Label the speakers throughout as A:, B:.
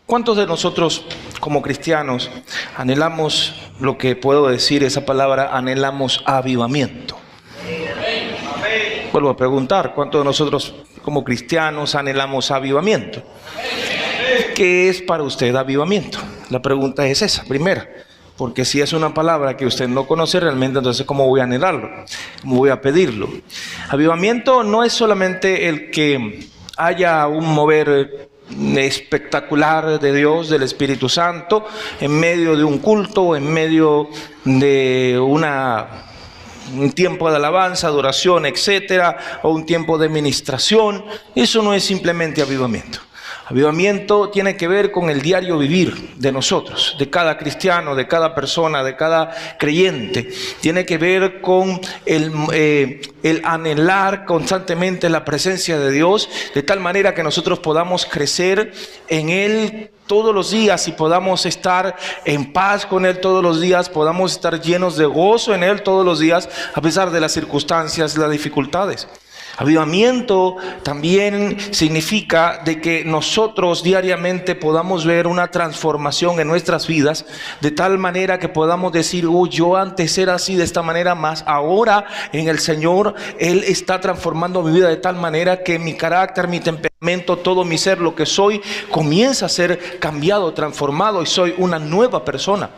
A: ¿Cuántos de nosotros como cristianos anhelamos, lo que puedo decir esa palabra, anhelamos avivamiento? Vuelvo a preguntar, ¿cuántos de nosotros como cristianos anhelamos avivamiento? ¿Qué es para usted avivamiento? La pregunta es esa, primera. Porque si es una palabra que usted no conoce realmente, entonces ¿cómo voy a anhelarlo? ¿Cómo voy a pedirlo? Avivamiento no es solamente el que haya un mover espectacular de Dios, del Espíritu Santo, en medio de un culto, en medio de un tiempo de alabanza, adoración, etcétera, o un tiempo de ministración. Eso no es simplemente avivamiento. Avivamiento tiene que ver con el diario vivir de nosotros, de cada cristiano, de cada persona, de cada creyente. Tiene que ver con el anhelar constantemente la presencia de Dios, de tal manera que nosotros podamos crecer en Él todos los días y podamos estar en paz con Él todos los días, podamos estar llenos de gozo en Él todos los días, a pesar de las circunstancias, las dificultades. Avivamiento también significa de que nosotros diariamente podamos ver una transformación en nuestras vidas, de tal manera que podamos decir, yo antes era así de esta manera, más ahora en el Señor Él está transformando mi vida de tal manera que mi carácter, mi temperamento, todo mi ser, lo que soy, comienza a ser cambiado, transformado y soy una nueva persona.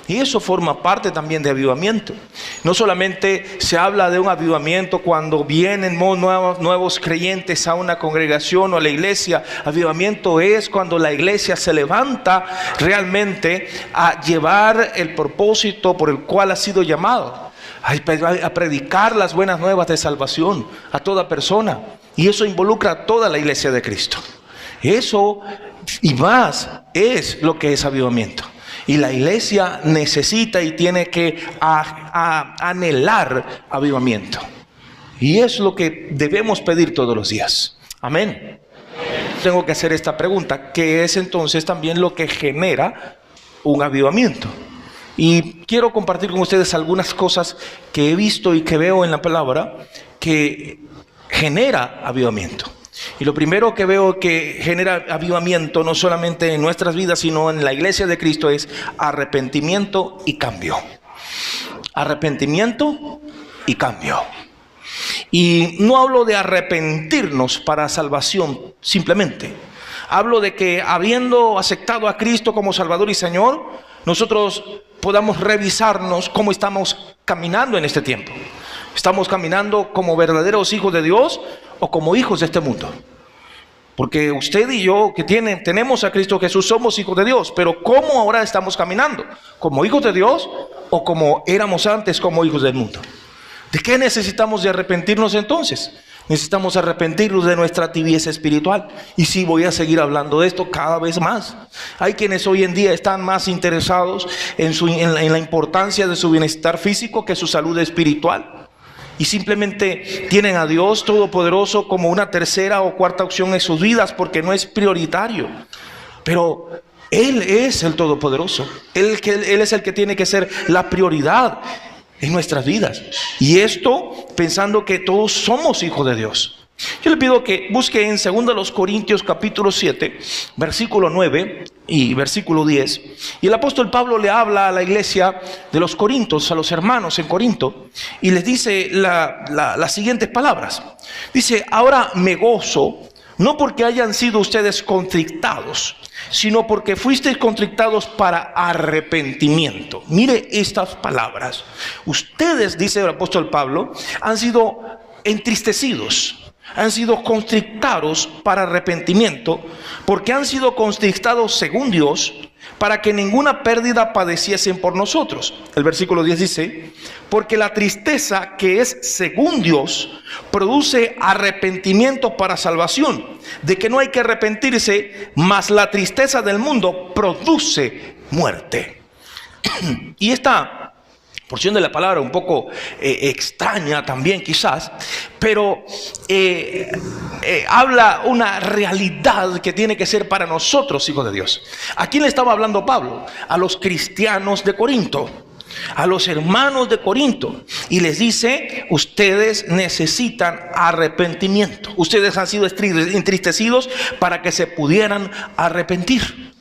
A: Y eso forma parte también de avivamiento. No solamente se habla de un avivamiento cuando vienen nuevos creyentes a una congregación o a la iglesia. Avivamiento es cuando la iglesia se levanta realmente a llevar el propósito por el cual ha sido llamado, a predicar las buenas nuevas de salvación a toda persona. Y eso involucra a toda la iglesia de Cristo. Eso y más es lo que es avivamiento. Y la iglesia necesita y tiene que anhelar avivamiento. Y es lo que debemos pedir todos los días. Amén. Tengo que hacer esta pregunta: ¿qué es entonces también lo que genera un avivamiento? Y quiero compartir con ustedes algunas cosas que he visto y que veo en la palabra que genera avivamiento. Y lo primero que veo que genera avivamiento, no solamente en nuestras vidas, sino en la iglesia de Cristo, es arrepentimiento y cambio. Arrepentimiento y cambio. Y no hablo de arrepentirnos para salvación simplemente. Hablo de que habiendo aceptado a Cristo como Salvador y Señor, nosotros podamos revisarnos cómo estamos caminando en este tiempo. ¿Estamos caminando como verdaderos hijos de Dios o como hijos de este mundo? Porque usted y yo que tenemos a Cristo Jesús somos hijos de Dios, pero ¿cómo ahora estamos caminando? ¿Como hijos de Dios o como éramos antes, como hijos del mundo? ¿De qué necesitamos de arrepentirnos entonces? Necesitamos arrepentirnos de nuestra tibieza espiritual. Y sí, voy a seguir hablando de esto cada vez más. Hay quienes hoy en día están más interesados en la importancia de su bienestar físico que su salud espiritual. Y simplemente tienen a Dios Todopoderoso como una tercera o cuarta opción en sus vidas porque no es prioritario. Pero Él es el Todopoderoso. Él es el que tiene que ser la prioridad en nuestras vidas. Y esto pensando que todos somos hijos de Dios. Yo le pido que busque en 2 Corintios capítulo 7, versículo 9 y versículo 10. Y el apóstol Pablo le habla a la iglesia de los Corintios, a los hermanos en Corinto, y les dice las siguientes palabras. Dice: ahora me gozo, no porque hayan sido ustedes contrictados, sino porque fuisteis contrictados para arrepentimiento. Mire estas palabras. Ustedes, dice el apóstol Pablo, han sido entristecidos, han sido constrictados para arrepentimiento, porque han sido constrictados según Dios, para que ninguna pérdida padeciesen por nosotros. El versículo 10 dice: porque la tristeza que es según Dios produce arrepentimiento para salvación, de que no hay que arrepentirse, mas la tristeza del mundo produce muerte. Y esta porción de la palabra un poco extraña también quizás, pero habla una realidad que tiene que ser para nosotros, hijos de Dios. ¿A quién le estaba hablando Pablo? A los cristianos de Corinto, a los hermanos de Corinto, y les dice: ustedes necesitan arrepentimiento. Ustedes han sido entristecidos para que se pudieran arrepentir.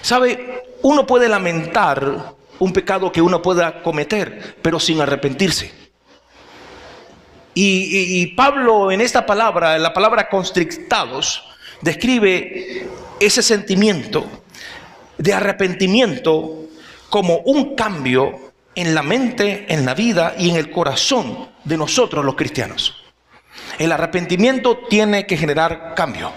A: ¿Sabe? Uno puede lamentar un pecado que uno pueda cometer, pero sin arrepentirse. Y Pablo en esta palabra, en la palabra constrictados, describe ese sentimiento de arrepentimiento como un cambio en la mente, en la vida y en el corazón de nosotros los cristianos. El arrepentimiento tiene que generar cambio.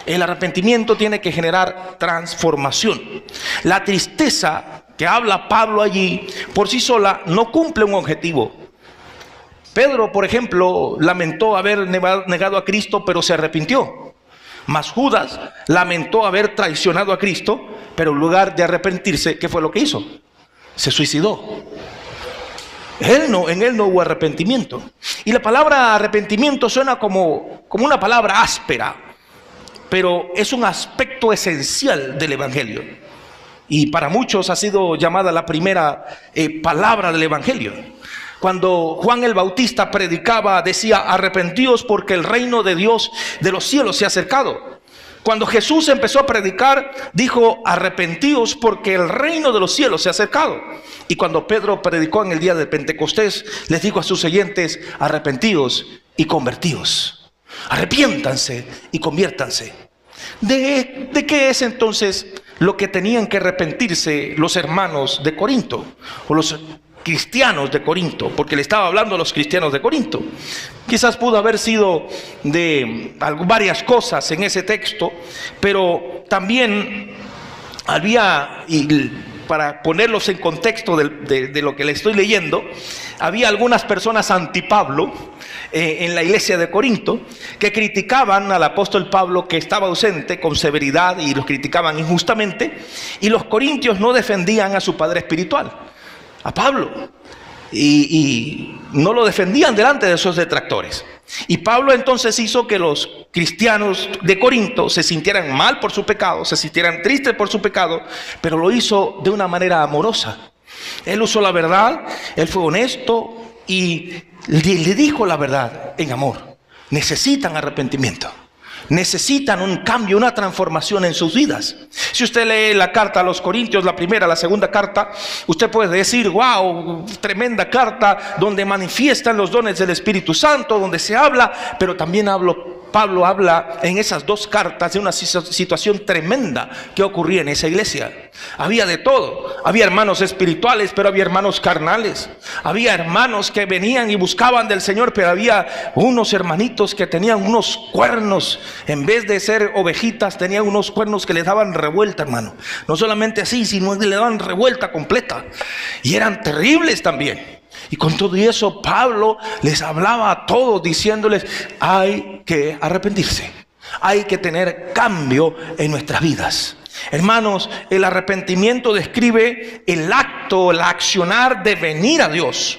A: El arrepentimiento tiene que generar transformación. La tristeza que habla Pablo allí por sí sola no cumple un objetivo. Pedro, por ejemplo, lamentó haber negado a Cristo, pero se arrepintió. Mas Judas lamentó haber traicionado a Cristo, pero en lugar de arrepentirse, ¿qué fue lo que hizo? Se suicidó. En él no hubo arrepentimiento. Y la palabra arrepentimiento suena como una palabra áspera, pero es un aspecto esencial del Evangelio. Y para muchos ha sido llamada la primera palabra del Evangelio. Cuando Juan el Bautista predicaba, decía: arrepentíos porque el reino de Dios de los cielos se ha acercado. Cuando Jesús empezó a predicar, dijo: arrepentíos porque el reino de los cielos se ha acercado. Y cuando Pedro predicó en el día de Pentecostés, les dijo a sus oyentes: arrepentíos y convertíos. Arrepiéntanse y conviértanse. ¿De qué es entonces lo que tenían que arrepentirse los hermanos de Corinto? O los cristianos de Corinto, porque le estaba hablando a los cristianos de Corinto. Quizás pudo haber sido de varias cosas en ese texto, pero también había, y para ponerlos en contexto de lo que le estoy leyendo, había algunas personas anti-Pablo en la iglesia de Corinto que criticaban al apóstol Pablo, que estaba ausente, con severidad, y los criticaban injustamente, y los corintios no defendían a su padre espiritual, a Pablo, y no lo defendían delante de esos detractores. Y Pablo entonces hizo que los cristianos de Corinto se sintieran mal por su pecado, se sintieran tristes por su pecado, pero lo hizo de una manera amorosa. Él usó la verdad, él fue honesto y le dijo la verdad en amor. Necesitan arrepentimiento. Necesitan un cambio, una transformación en sus vidas. Si usted lee la carta a los Corintios, la primera, la segunda carta, usted puede decir: wow, tremenda carta donde manifiestan los dones del Espíritu Santo, donde se habla, pero también Pablo habla en esas dos cartas de una situación tremenda que ocurría en esa iglesia. Había de todo. Había hermanos espirituales, pero había hermanos carnales. Había hermanos que venían y buscaban del Señor, pero había unos hermanitos que tenían unos cuernos. En vez de ser ovejitas, tenían unos cuernos que les daban revuelta, hermano. No solamente así, sino que le daban revuelta completa. Y eran terribles también. Y con todo eso Pablo les hablaba a todos diciéndoles: hay que arrepentirse, hay que tener cambio en nuestras vidas. Hermanos, el arrepentimiento describe el acto, el accionar de venir a Dios.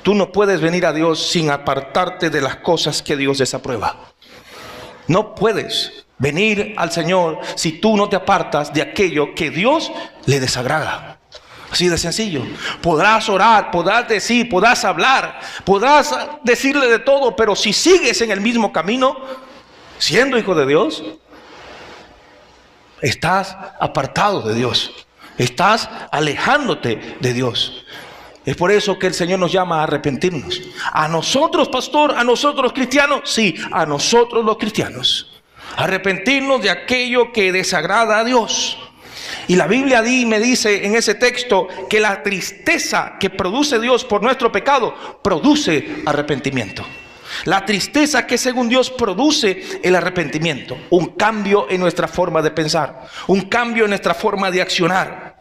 A: Tú no puedes venir a Dios sin apartarte de las cosas que Dios desaprueba. No puedes venir al Señor si tú no te apartas de aquello que Dios le desagrada. Así de sencillo. Podrás orar, podrás decir, podrás hablar, podrás decirle de todo, pero si sigues en el mismo camino, siendo hijo de Dios, estás apartado de Dios, estás alejándote de Dios. Es por eso que el Señor nos llama a arrepentirnos. A nosotros, pastor, a nosotros los cristianos, sí, a nosotros los cristianos. Arrepentirnos de aquello que desagrada a Dios. Y la Biblia me dice en ese texto que la tristeza que produce Dios por nuestro pecado produce arrepentimiento. La tristeza que según Dios produce el arrepentimiento. Un cambio en nuestra forma de pensar. Un cambio en nuestra forma de accionar.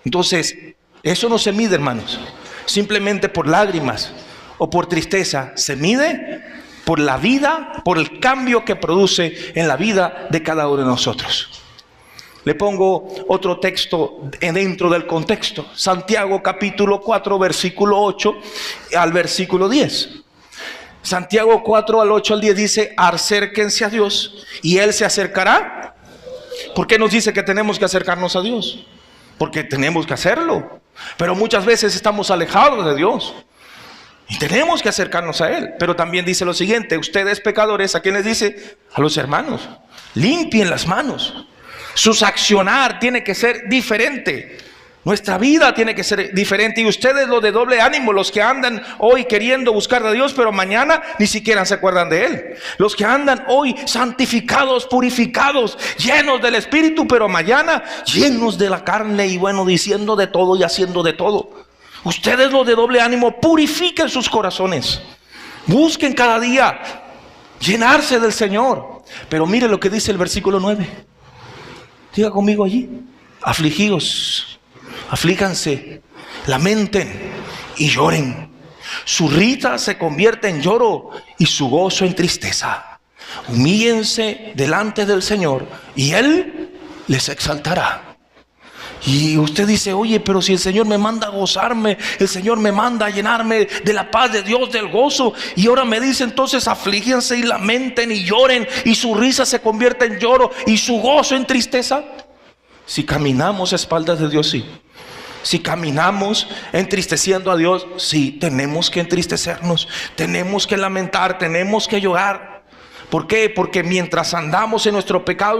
A: Entonces, eso no se mide, hermanos, simplemente por lágrimas o por tristeza. Se mide por la vida, por el cambio que produce en la vida de cada uno de nosotros. Le pongo otro texto dentro del contexto. Santiago capítulo 4, versículo 8 al versículo 10. Santiago 4, al 8 al 10 dice: acérquense a Dios y Él se acercará. ¿Por qué nos dice que tenemos que acercarnos a Dios? Porque tenemos que hacerlo. Pero muchas veces estamos alejados de Dios y tenemos que acercarnos a Él. Pero también dice lo siguiente: ustedes pecadores, ¿a quién les dice? A los hermanos. Limpien las manos. Sus accionar tiene que ser diferente. Nuestra vida tiene que ser diferente. Y ustedes, los de doble ánimo, los que andan hoy queriendo buscar a Dios, pero mañana ni siquiera se acuerdan de Él. Los que andan hoy santificados, purificados, llenos del Espíritu, pero mañana llenos de la carne y bueno, diciendo de todo y haciendo de todo. Ustedes, los de doble ánimo, purifiquen sus corazones. Busquen cada día llenarse del Señor. Pero mire lo que dice el versículo 9. Diga conmigo allí: afligíos, aflíjanse, lamenten y lloren. Su risa se convierte en lloro y su gozo en tristeza. Humíllense delante del Señor y Él les exaltará. Y usted dice: oye, pero si el Señor me manda a gozarme, el Señor me manda a llenarme de la paz de Dios, del gozo, y ahora me dice entonces aflíjense y lamenten y lloren, y su risa se convierte en lloro y su gozo en tristeza. Si caminamos a espaldas de Dios, sí. Si caminamos entristeciendo a Dios, sí, tenemos que entristecernos, tenemos que lamentar, tenemos que llorar. ¿Por qué? Porque mientras andamos en nuestro pecado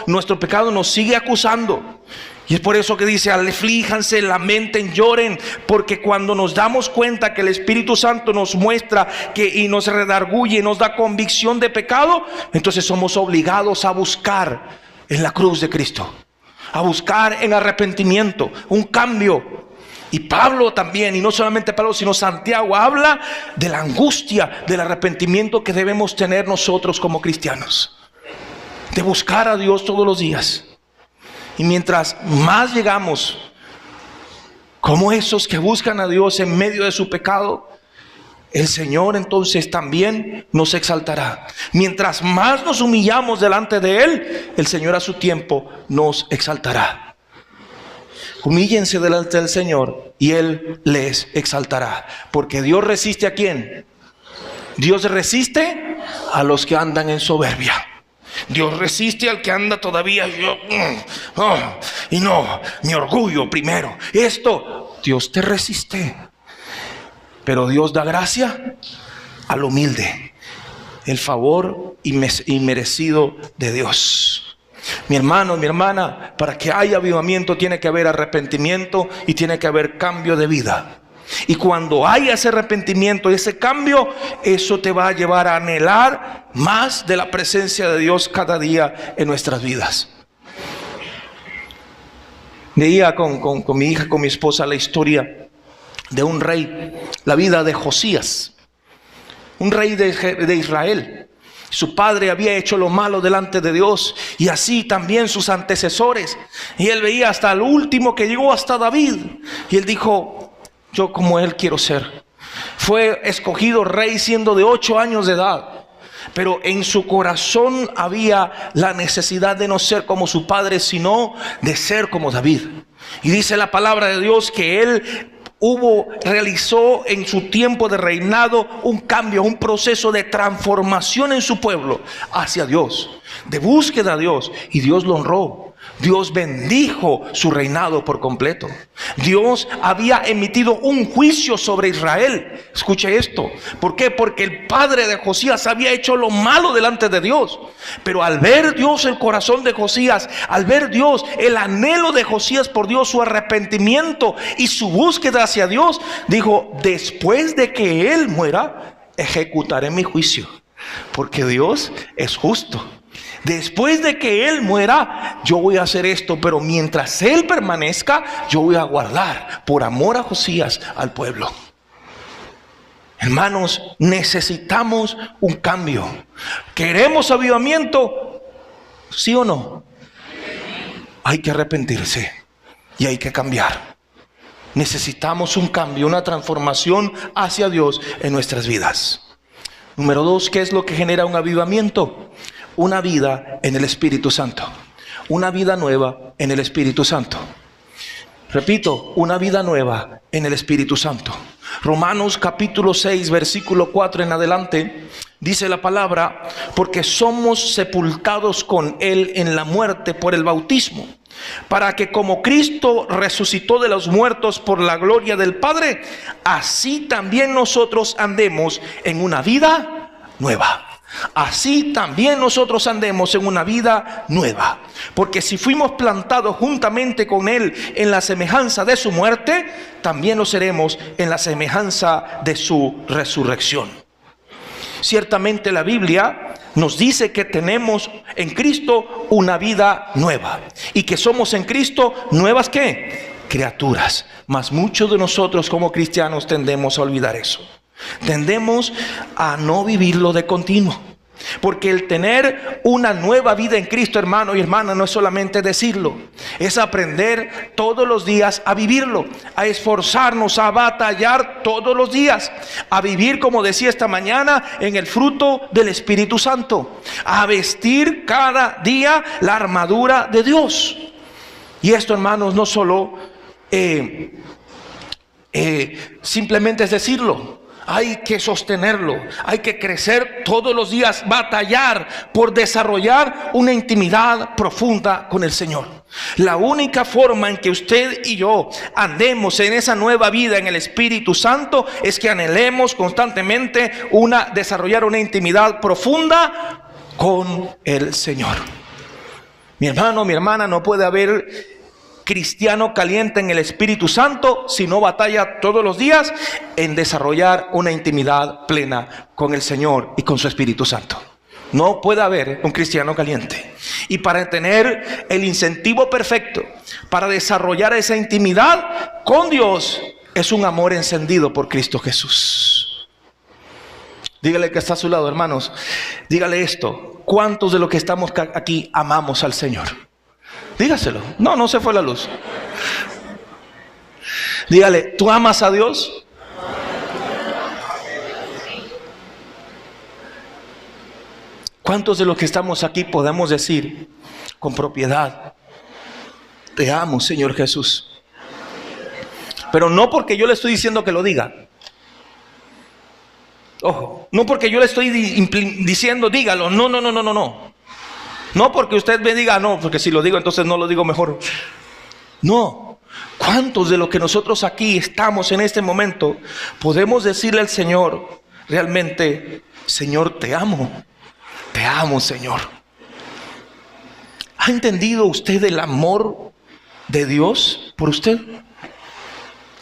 A: nos sigue acusando. Y es por eso que dice: aflíjanse, lamenten, lloren. Porque cuando nos damos cuenta que el Espíritu Santo nos muestra y nos redarguye, nos da convicción de pecado, entonces somos obligados a buscar en la cruz de Cristo, a buscar en arrepentimiento un cambio. Y Pablo también, y no solamente Pablo, sino Santiago, habla de la angustia del arrepentimiento que debemos tener nosotros como cristianos, de buscar a Dios todos los días. Y mientras más llegamos como esos que buscan a Dios en medio de su pecado, el Señor entonces también nos exaltará. Mientras más nos humillamos delante de Él, el Señor a su tiempo nos exaltará. Humíllense delante del Señor y Él les exaltará. Porque Dios resiste ¿a quién? Dios resiste a los que andan en soberbia. Dios resiste al que anda todavía y no, mi orgullo primero. Esto, Dios te resiste. Pero Dios da gracia al humilde. El favor inmerecido de Dios. Mi hermano, mi hermana, para que haya avivamiento tiene que haber arrepentimiento y tiene que haber cambio de vida. Y cuando haya ese arrepentimiento, ese cambio, eso te va a llevar a anhelar más de la presencia de Dios cada día en nuestras vidas. Leía con mi hija, con mi esposa, la historia de un rey, la vida de Josías, un rey de Israel. Su padre había hecho lo malo delante de Dios, y así también sus antecesores. Y él veía hasta el último que llegó, hasta David. Y él dijo: yo como él quiero ser. Fue escogido rey siendo de 8 años de edad. Pero en su corazón había la necesidad de no ser como su padre, sino de ser como David. Y dice la palabra de Dios que él realizó en su tiempo de reinado un cambio, un proceso de transformación en su pueblo hacia Dios, de búsqueda a Dios, y Dios lo honró. Dios bendijo su reinado por completo. Dios había emitido un juicio sobre Israel. Escuche esto. ¿Por qué? Porque el padre de Josías había hecho lo malo delante de Dios. Pero al ver Dios el corazón de Josías, al ver Dios el anhelo de Josías por Dios, su arrepentimiento y su búsqueda hacia Dios, dijo: después de que él muera, ejecutaré mi juicio. Porque Dios es justo. Después de que él muera, yo voy a hacer esto, pero mientras él permanezca, yo voy a guardar por amor a Josías al pueblo. Hermanos, necesitamos un cambio. ¿Queremos avivamiento? ¿Sí o no? Hay que arrepentirse y hay que cambiar. Necesitamos un cambio, una transformación hacia Dios en nuestras vidas. Número 2, ¿qué es lo que genera un avivamiento? Una vida en el Espíritu Santo. Una vida nueva en el Espíritu Santo. Repito, una vida nueva en el Espíritu Santo. Romanos capítulo 6, versículo 4 en adelante, dice la palabra: porque somos sepultados con Él en la muerte por el bautismo, para que como Cristo resucitó de los muertos por la gloria del Padre, así también nosotros andemos en una vida nueva. así también nosotros andemos en una vida nueva. Porque si fuimos plantados juntamente con Él en la semejanza de su muerte, también lo seremos en la semejanza de su resurrección. Ciertamente la Biblia nos dice que tenemos en Cristo una vida nueva, y que somos en Cristo nuevas ¿qué? Criaturas. Mas muchos de nosotros como cristianos tendemos a olvidar eso. Tendemos a no vivirlo de continuo. Porque el tener una nueva vida en Cristo, hermano y hermana, no es solamente decirlo, es aprender todos los días a vivirlo, a esforzarnos, a batallar todos los días, a vivir, como decía esta mañana, en el fruto del Espíritu Santo, a vestir cada día la armadura de Dios. Y esto, hermanos, no solo simplemente es decirlo. Hay que sostenerlo, hay que crecer todos los días, batallar por desarrollar una intimidad profunda con el Señor. La única forma en que usted y yo andemos en esa nueva vida en el Espíritu Santo es que anhelemos constantemente desarrollar una intimidad profunda con el Señor. Mi hermano, mi hermana, no puede haber cristiano caliente en el Espíritu Santo si no batalla todos los días en desarrollar una intimidad plena con el Señor y con su Espíritu Santo. No puede haber un cristiano caliente. Y para tener el incentivo perfecto para desarrollar esa intimidad con Dios es un amor encendido por Cristo Jesús. Dígale que está a su lado, hermanos, dígale esto: ¿cuántos de los que estamos aquí amamos al Señor? Dígaselo. No se fue la luz. Dígale, ¿tú amas a Dios? ¿Cuántos de los que estamos aquí podemos decir con propiedad: te amo, Señor Jesús? Pero no porque yo le estoy diciendo que lo diga. Ojo, no porque yo le estoy diciendo dígalo. No. No porque usted me diga, no, porque si lo digo entonces no lo digo mejor. No. ¿Cuántos de los que nosotros aquí estamos en este momento podemos decirle al Señor realmente: Señor, te amo, Señor? ¿Ha entendido usted el amor de Dios por usted?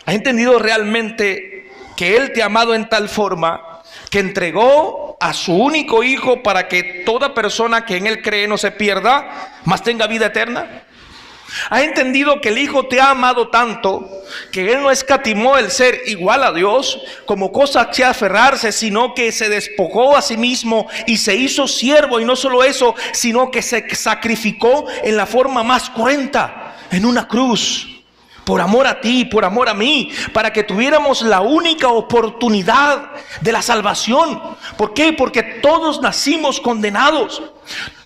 A: ¿Ha entendido realmente que Él te ha amado en tal forma que entregó a su único Hijo para que toda persona que en Él cree no se pierda, mas tenga vida eterna? ¿Ha entendido que el Hijo te ha amado tanto que Él no escatimó el ser igual a Dios como cosa que aferrarse, sino que se despojó a sí mismo y se hizo siervo? Y no solo eso, sino que se sacrificó en la forma más cruenta, en una cruz, por amor a ti, por amor a mí, para que tuviéramos la única oportunidad de la salvación. ¿Por qué? Porque todos nacimos condenados.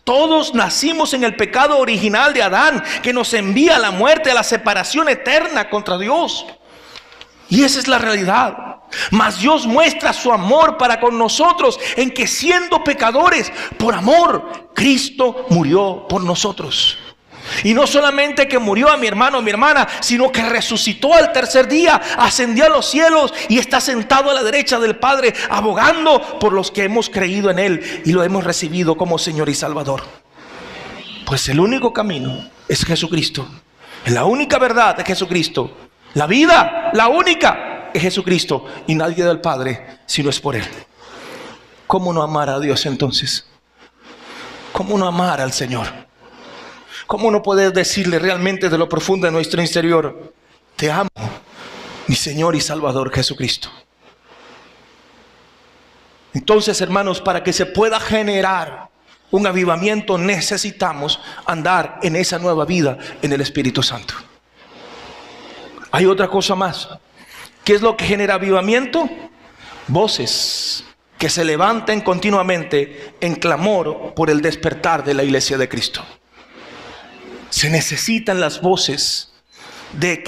A: Todos nacimos en el pecado original de Adán, que nos envía a la muerte, a la separación eterna contra Dios. Y esa es la realidad. Mas Dios muestra su amor para con nosotros en que, siendo pecadores, por amor, Cristo murió por nosotros. Y no solamente que murió, a mi hermano, mi hermana, sino que resucitó al tercer día, ascendió a los cielos y está sentado a la derecha del Padre, abogando por los que hemos creído en Él y lo hemos recibido como Señor y Salvador. Pues el único camino es Jesucristo. La única verdad es Jesucristo. La vida, la única, es Jesucristo. Y nadie del Padre si no es por Él. ¿Cómo no amar a Dios entonces? ¿Cómo no amar al Señor? ¿Cómo no poder decirle realmente de lo profundo de nuestro interior: te amo, mi Señor y Salvador Jesucristo? Entonces, hermanos, para que se pueda generar un avivamiento, necesitamos andar en esa nueva vida en el Espíritu Santo. Hay otra cosa más. ¿Qué es lo que genera avivamiento? Voces que se levanten continuamente en clamor por el despertar de la iglesia de Cristo. Se necesitan las voces de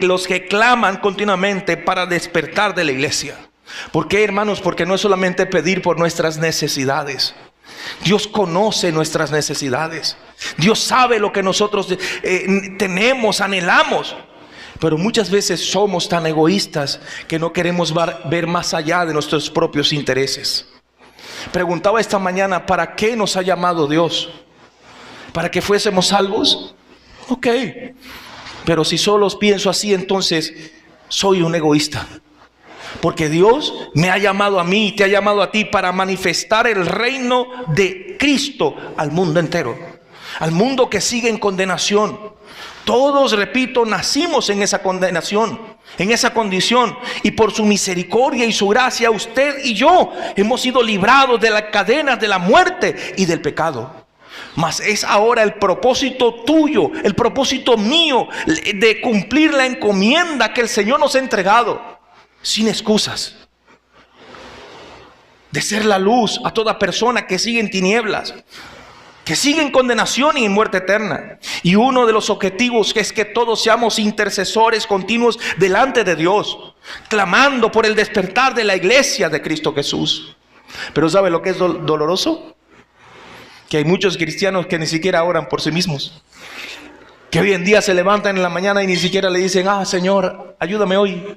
A: los que claman continuamente para despertar de la iglesia. ¿Por qué, hermanos? Porque no es solamente pedir por nuestras necesidades. Dios conoce nuestras necesidades. Dios sabe lo que nosotros tenemos, anhelamos. Pero muchas veces somos tan egoístas que no queremos ver más allá de nuestros propios intereses. Preguntaba esta mañana, ¿para qué nos ha llamado Dios? ¿Para que fuésemos salvos? Ok, pero si solo pienso así, entonces soy un egoísta. Porque Dios me ha llamado a mí y te ha llamado a ti para manifestar el reino de Cristo al mundo entero, al mundo que sigue en condenación. Todos, repito, nacimos en esa condenación, en esa condición, y por su misericordia y su gracia, usted y yo hemos sido librados de las cadenas de la muerte y del pecado. Mas es ahora el propósito tuyo, el propósito mío, de cumplir la encomienda que el Señor nos ha entregado, sin excusas, de ser la luz a toda persona que sigue en tinieblas, que sigue en condenación y en muerte eterna. Y uno de los objetivos es que todos seamos intercesores continuos delante de Dios, clamando por el despertar de la iglesia de Cristo Jesús. Pero ¿sabe lo que es doloroso? Que hay muchos cristianos que ni siquiera oran por sí mismos, que hoy en día se levantan en la mañana y ni siquiera le dicen: Señor, ayúdame hoy,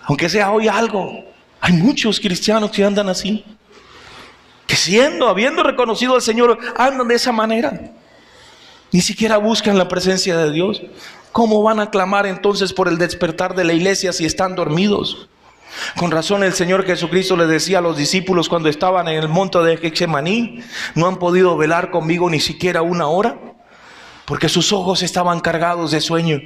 A: aunque sea hoy algo. Hay muchos cristianos que andan así, que habiendo reconocido al Señor, andan de esa manera. Ni siquiera buscan la presencia de Dios. ¿Cómo van a clamar entonces por el despertar de la iglesia si están dormidos? Con razón el Señor Jesucristo le decía a los discípulos cuando estaban en el monte de Getsemaní: no han podido velar conmigo ni siquiera una hora, porque sus ojos estaban cargados de sueño.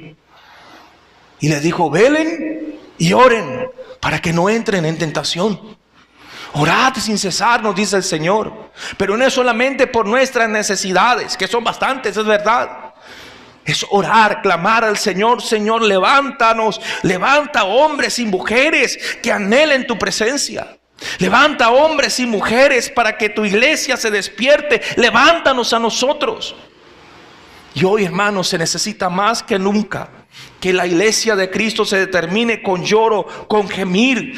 A: Y les dijo: velen y oren para que no entren en tentación. Orad sin cesar, nos dice el Señor. Pero no es solamente por nuestras necesidades, que son bastantes, es verdad. Es orar, clamar al Señor: Señor, levántanos, levanta hombres y mujeres que anhelen tu presencia. Levanta hombres y mujeres para que tu iglesia se despierte. Levántanos a nosotros. Y hoy, hermanos, se necesita más que nunca que la iglesia de Cristo se determine con lloro, con gemir,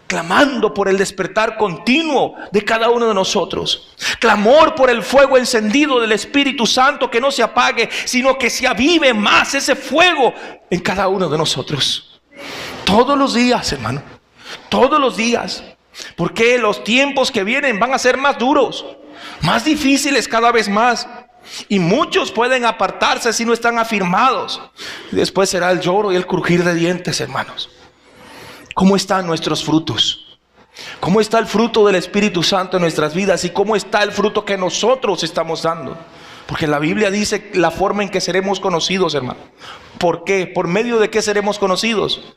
A: clamando por el despertar continuo de cada uno de nosotros. Clamor por el fuego encendido del Espíritu Santo, que no se apague, sino que se avive más ese fuego en cada uno de nosotros. Todos los días, hermano, todos los días. Porque los tiempos que vienen van a ser más duros, más difíciles cada vez más. Y muchos pueden apartarse si no están afirmados. Y después será el lloro y el crujir de dientes, hermanos. ¿Cómo están nuestros frutos? ¿Cómo está el fruto del Espíritu Santo en nuestras vidas? ¿Y cómo está el fruto que nosotros estamos dando? Porque la Biblia dice la forma en que seremos conocidos, hermano. ¿Por qué? ¿Por medio de qué seremos conocidos?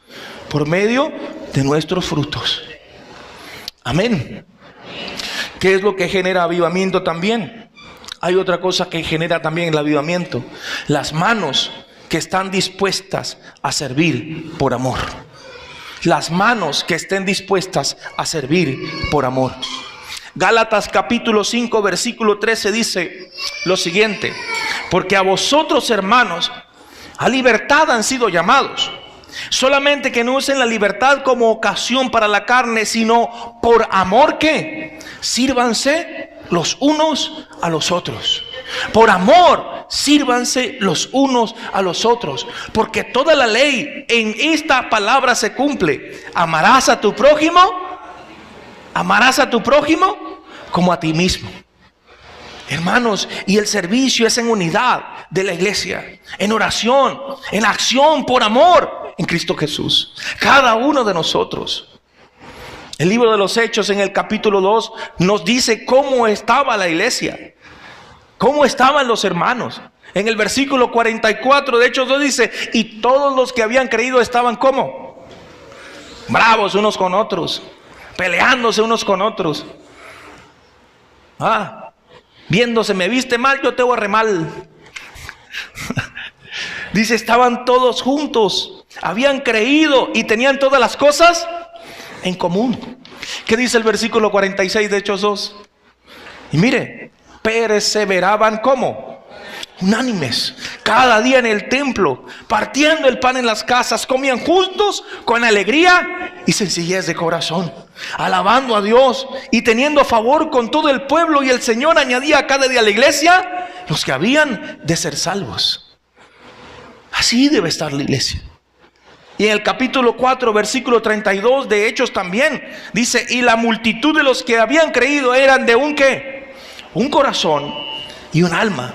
A: Por medio de nuestros frutos. Amén. ¿Qué es lo que genera avivamiento también? Hay otra cosa que genera también el avivamiento: las manos que están dispuestas a servir por amor. Las manos que estén dispuestas a servir por amor. Gálatas capítulo 5 versículo 13 dice lo siguiente: porque a vosotros, hermanos, a libertad han sido llamados, solamente que no usen la libertad como ocasión para la carne, sino por amor. ¿Qué? Sírvanse los unos a los otros. Por amor, sírvanse los unos a los otros. Porque toda la ley en esta palabra se cumple: amarás a tu prójimo como a ti mismo. Hermanos, y el servicio es en unidad de la iglesia, en oración, en acción por amor en Cristo Jesús. Cada uno de nosotros. El libro de los Hechos en el capítulo 2 nos dice cómo estaba la iglesia, cómo estaban los hermanos. En el versículo 44 de Hechos 2 dice: y todos los que habían creído estaban ¿cómo? Bravos unos con otros, peleándose unos con otros. Viéndose: me viste mal, yo te voy a remal. Dice: estaban todos juntos, habían creído y tenían todas las cosas en común. ¿Qué dice el versículo 46 de Hechos 2? Y mire: perseveraban ¿cómo? Unánimes, cada día en el templo, partiendo el pan en las casas, comían juntos con alegría y sencillez de corazón, alabando a Dios y teniendo favor con todo el pueblo. Y el Señor añadía cada día a la iglesia los que habían de ser salvos. Así debe estar la iglesia. Y en el capítulo 4, versículo 32 de Hechos también dice: y la multitud de los que habían creído eran de un ¿qué? Un corazón y un alma.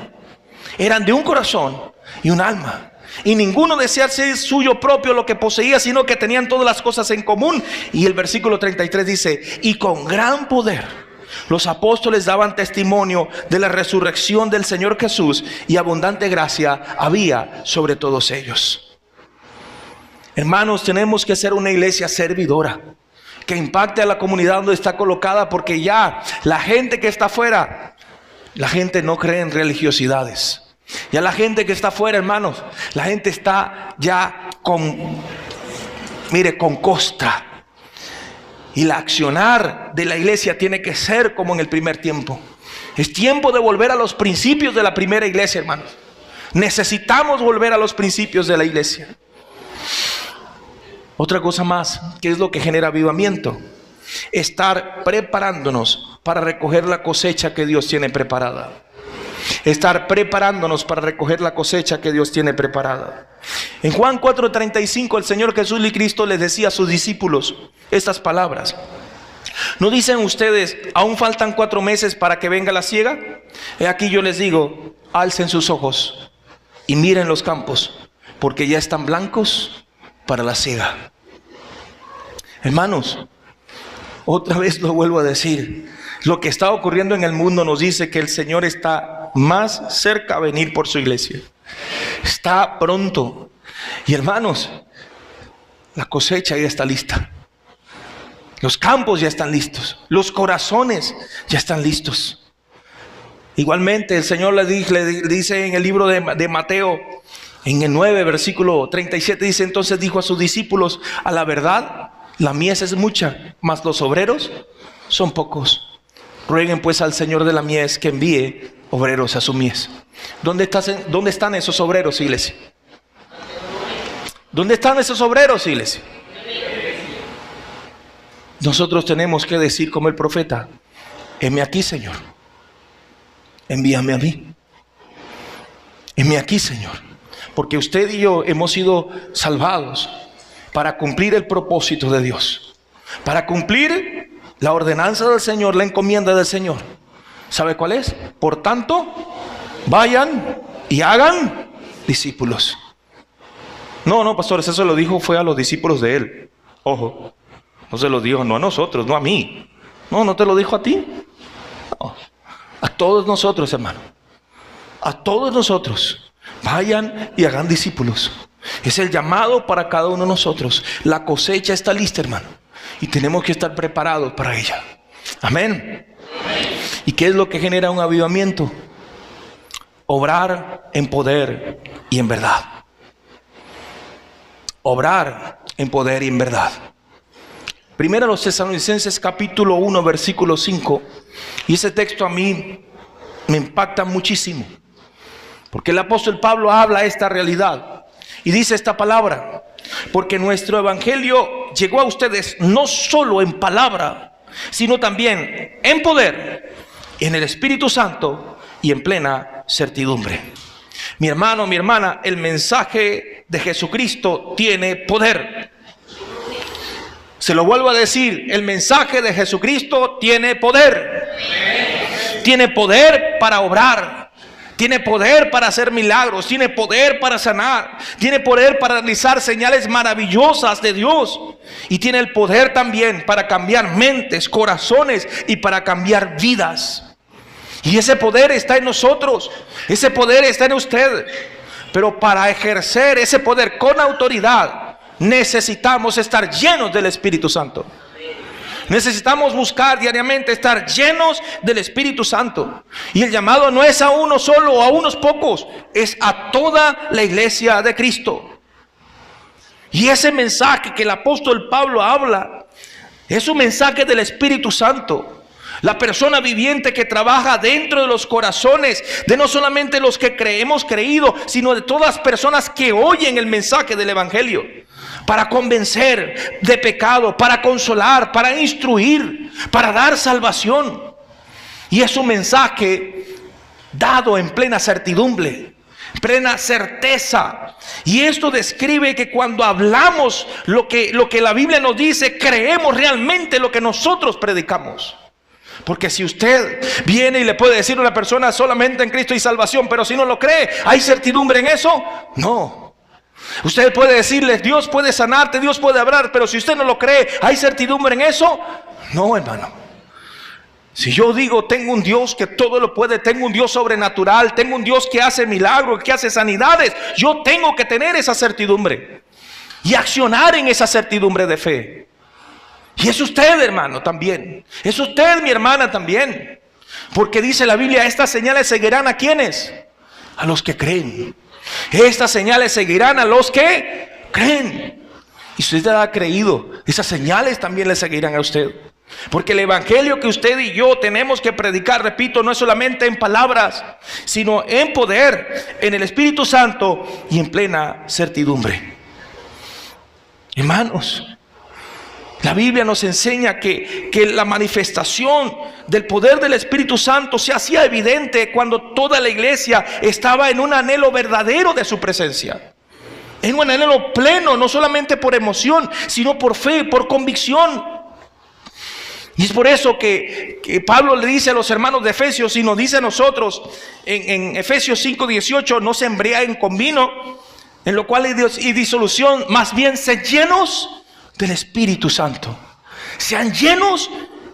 A: Eran de un corazón y un alma. Y ninguno deseaba ser suyo propio lo que poseía, sino que tenían todas las cosas en común. Y el versículo 33 dice: y con gran poder los apóstoles daban testimonio de la resurrección del Señor Jesús, y abundante gracia había sobre todos ellos. Hermanos, tenemos que ser una iglesia servidora, que impacte a la comunidad donde está colocada, porque ya la gente que está afuera, la gente no cree en religiosidades. Ya la gente que está afuera, hermanos, la gente está ya con costra. Y la accionar de la iglesia tiene que ser como en el primer tiempo. Es tiempo de volver a los principios de la primera iglesia, hermanos. Necesitamos volver a los principios de la iglesia. Otra cosa más, que es lo que genera avivamiento: estar preparándonos para recoger la cosecha que Dios tiene preparada. Estar preparándonos para recoger la cosecha que Dios tiene preparada. En Juan 4:35 el Señor Jesús y Cristo les decía a sus discípulos estas palabras: ¿no dicen ustedes, aún faltan 4 meses para que venga la siega? He aquí yo les digo, alcen sus ojos y miren los campos, porque ya están blancos para la siega. Hermanos, otra vez lo vuelvo a decir: lo que está ocurriendo en el mundo nos dice que el Señor está más cerca a venir por su iglesia. Está pronto. Y hermanos, la cosecha ya está lista. Los campos ya están listos. Los corazones ya están listos. Igualmente el Señor le dice en el libro de Mateo, en el 9, versículo 37, dice: entonces dijo a sus discípulos, a la verdad, la mies es mucha, mas los obreros son pocos. Rueguen pues al Señor de la mies que envíe obreros a su mies. ¿Dónde están esos obreros, iglesia? ¿Dónde están esos obreros, iglesia? Nosotros tenemos que decir como el profeta: heme aquí, Señor, envíame a mí. Heme aquí, Señor. Porque usted y yo hemos sido salvados para cumplir el propósito de Dios, para cumplir la ordenanza del Señor, la encomienda del Señor. ¿Sabe cuál es? Por tanto, vayan y hagan discípulos. No, pastores, eso lo dijo fue a los discípulos de él. Ojo, no se lo dijo no a nosotros, no a mí. No te lo dijo a ti. No, a todos nosotros, hermano. A todos nosotros. Vayan y hagan discípulos. Es el llamado para cada uno de nosotros. La cosecha está lista, hermano, y tenemos que estar preparados para ella. Amén. ¿Y qué es lo que genera un avivamiento? Obrar en poder y en verdad. Obrar en poder y en verdad. Primero a los Tesalonicenses capítulo 1 versículo 5. Y ese texto a mí me impacta muchísimo, porque el apóstol Pablo habla esta realidad y dice esta palabra: porque nuestro evangelio llegó a ustedes no solo en palabra, sino también en poder, en el Espíritu Santo y en plena certidumbre. Mi hermano, mi hermana, el mensaje de Jesucristo tiene poder. Se lo vuelvo a decir: el mensaje de Jesucristo tiene poder. Tiene poder para obrar. Tiene poder para hacer milagros. Tiene poder para sanar. Tiene poder para realizar señales maravillosas de Dios. Y tiene el poder también para cambiar mentes, corazones y para cambiar vidas. Y ese poder está en nosotros. Ese poder está en usted. Pero para ejercer ese poder con autoridad, necesitamos estar llenos del Espíritu Santo. Necesitamos buscar diariamente estar llenos del Espíritu Santo. Y el llamado no es a uno solo o a unos pocos, es a toda la iglesia de Cristo. Y ese mensaje que el apóstol Pablo habla es un mensaje del Espíritu Santo. La persona viviente que trabaja dentro de los corazones de no solamente los que hemos creído, sino de todas las personas que oyen el mensaje del Evangelio, para convencer de pecado, para consolar, para instruir, para dar salvación. Y es un mensaje dado en plena certidumbre, plena certeza. Y esto describe que cuando hablamos lo que la Biblia nos dice, creemos realmente lo que nosotros predicamos. Porque si usted viene y le puede decir a una persona solamente en Cristo hay salvación, pero si no lo cree, ¿hay certidumbre en eso? No. Usted puede decirle, Dios puede sanarte, Dios puede hablar, pero si usted no lo cree, ¿hay certidumbre en eso? No, hermano. Si yo digo, tengo un Dios que todo lo puede, tengo un Dios sobrenatural, tengo un Dios que hace milagros, que hace sanidades, yo tengo que tener esa certidumbre y accionar en esa certidumbre de fe. Y es usted, hermano, también. Es usted, mi hermana, también. Porque dice la Biblia, estas señales seguirán ¿a quiénes? A los que creen. Estas señales seguirán a los que creen. Y si usted ha creído, esas señales también le seguirán a usted. Porque el evangelio que usted y yo tenemos que predicar, repito, no es solamente en palabras, sino en poder, en el Espíritu Santo y en plena certidumbre. Hermanos, la Biblia nos enseña que la manifestación del poder del Espíritu Santo se hacía evidente cuando toda la iglesia estaba en un anhelo verdadero de su presencia. En un anhelo pleno, no solamente por emoción, sino por fe, por convicción. Y es por eso que Pablo le dice a los hermanos de Efesios y nos dice a nosotros en Efesios 5:18, no se embriaguen con vino, en lo cual hay disolución, más bien sean llenos del Espíritu Santo. Sean llenos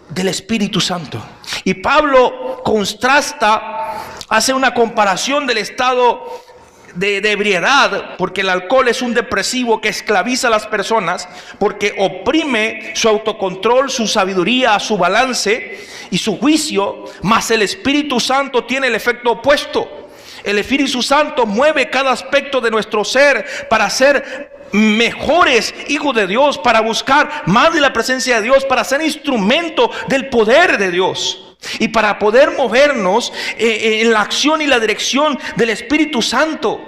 A: del Espíritu Santo. Y Pablo contrasta, hace una comparación del estado de ebriedad, porque el alcohol es un depresivo que esclaviza a las personas, porque oprime su autocontrol, su sabiduría, su balance y su juicio. Mas el Espíritu Santo tiene el efecto opuesto. El Espíritu Santo mueve cada aspecto de nuestro ser para ser mejores hijos de Dios, para buscar más de la presencia de Dios, para ser instrumento del poder de Dios. Y para poder movernos en la acción y la dirección del Espíritu Santo,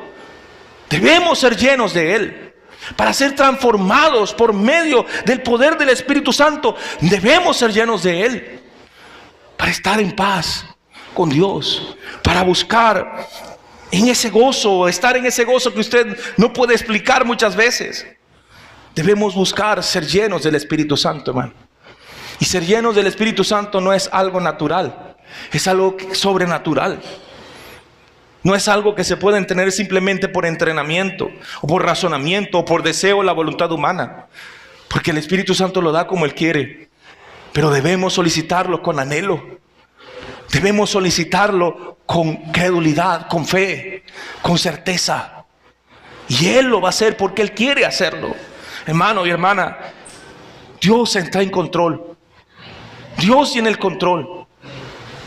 A: debemos ser llenos de Él. Para ser transformados por medio del poder del Espíritu Santo, debemos ser llenos de Él. Para estar en paz con Dios, para buscar en ese gozo, estar en ese gozo que usted no puede explicar muchas veces. Debemos buscar ser llenos del Espíritu Santo, hermano. Y ser llenos del Espíritu Santo no es algo natural, es algo sobrenatural. No es algo que se puede tener simplemente por entrenamiento, o por razonamiento, o por deseo o la voluntad humana. Porque el Espíritu Santo lo da como Él quiere. Pero debemos solicitarlo con anhelo. Debemos solicitarlo con credulidad, con fe, con certeza. Y Él lo va a hacer porque Él quiere hacerlo. Hermano y hermana, Dios está en control. Dios tiene el control.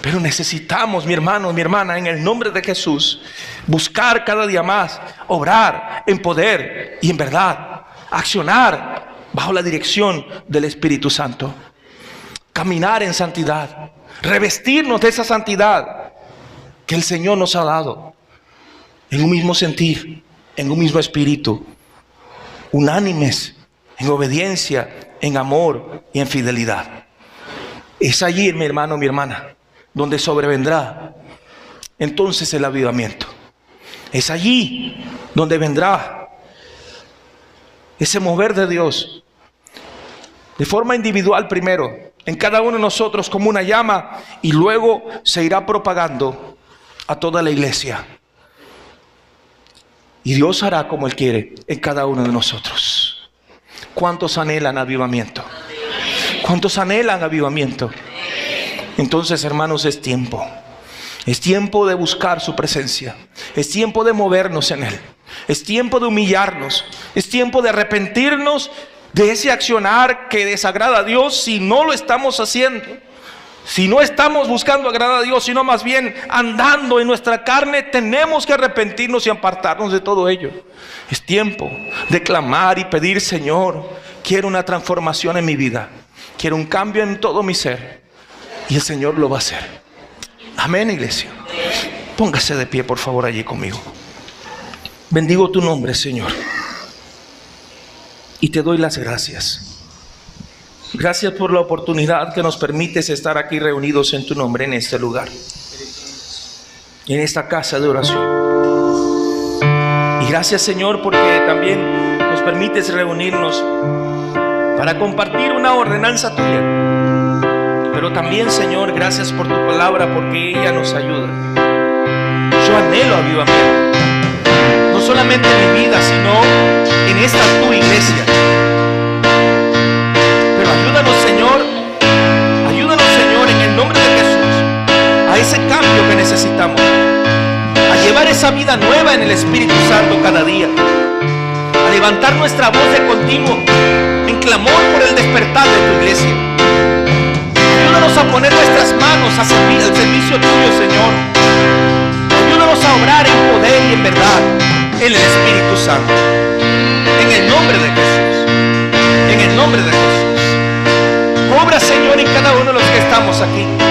A: Pero necesitamos, mi hermano, mi hermana, en el nombre de Jesús, buscar cada día más, obrar en poder y en verdad, accionar bajo la dirección del Espíritu Santo, caminar en santidad, revestirnos de esa santidad que el Señor nos ha dado, en un mismo sentir, en un mismo espíritu, unánimes, en obediencia, en amor y en fidelidad. Es allí, mi hermano, mi hermana, donde sobrevendrá entonces el avivamiento. Es allí donde vendrá ese mover de Dios, de forma individual primero, en cada uno de nosotros como una llama, y luego se irá propagando a toda la iglesia. Y Dios hará como Él quiere en cada uno de nosotros. ¿Cuántos anhelan avivamiento? ¿Cuántos anhelan avivamiento? Entonces, hermanos, es tiempo. Es tiempo de buscar su presencia. Es tiempo de movernos en Él. Es tiempo de humillarnos. Es tiempo de arrepentirnos de ese accionar que desagrada a Dios si no lo estamos haciendo. Si no estamos buscando agradar a Dios, sino más bien andando en nuestra carne, tenemos que arrepentirnos y apartarnos de todo ello. Es tiempo de clamar y pedir: Señor, quiero una transformación en mi vida. Quiero un cambio en todo mi ser. Y el Señor lo va a hacer. Amén, iglesia. Póngase de pie, por favor, allí conmigo. Bendigo tu nombre, Señor. Y te doy las gracias. Gracias por la oportunidad que nos permites estar aquí reunidos en tu nombre, en este lugar, en esta casa de oración. Y gracias, Señor, porque también nos permites reunirnos para compartir una ordenanza tuya. Pero también, Señor, gracias por tu palabra, porque ella nos ayuda. Yo anhelo avivamiento, no solamente en mi vida, sino en esta tu iglesia. Pero ayúdanos, Señor, en el nombre de Jesús, a ese cambio que necesitamos, a llevar esa vida nueva en el Espíritu Santo cada día, a levantar nuestra voz de continuo en clamor por el despertar de tu iglesia. Ayúdanos a poner nuestras manos a servir al servicio tuyo, Señor. Ayúdanos a obrar en poder y en verdad en el Espíritu Santo. En el nombre de Jesús. En el nombre de Jesús. Obra, Señor, en cada uno de los que estamos aquí.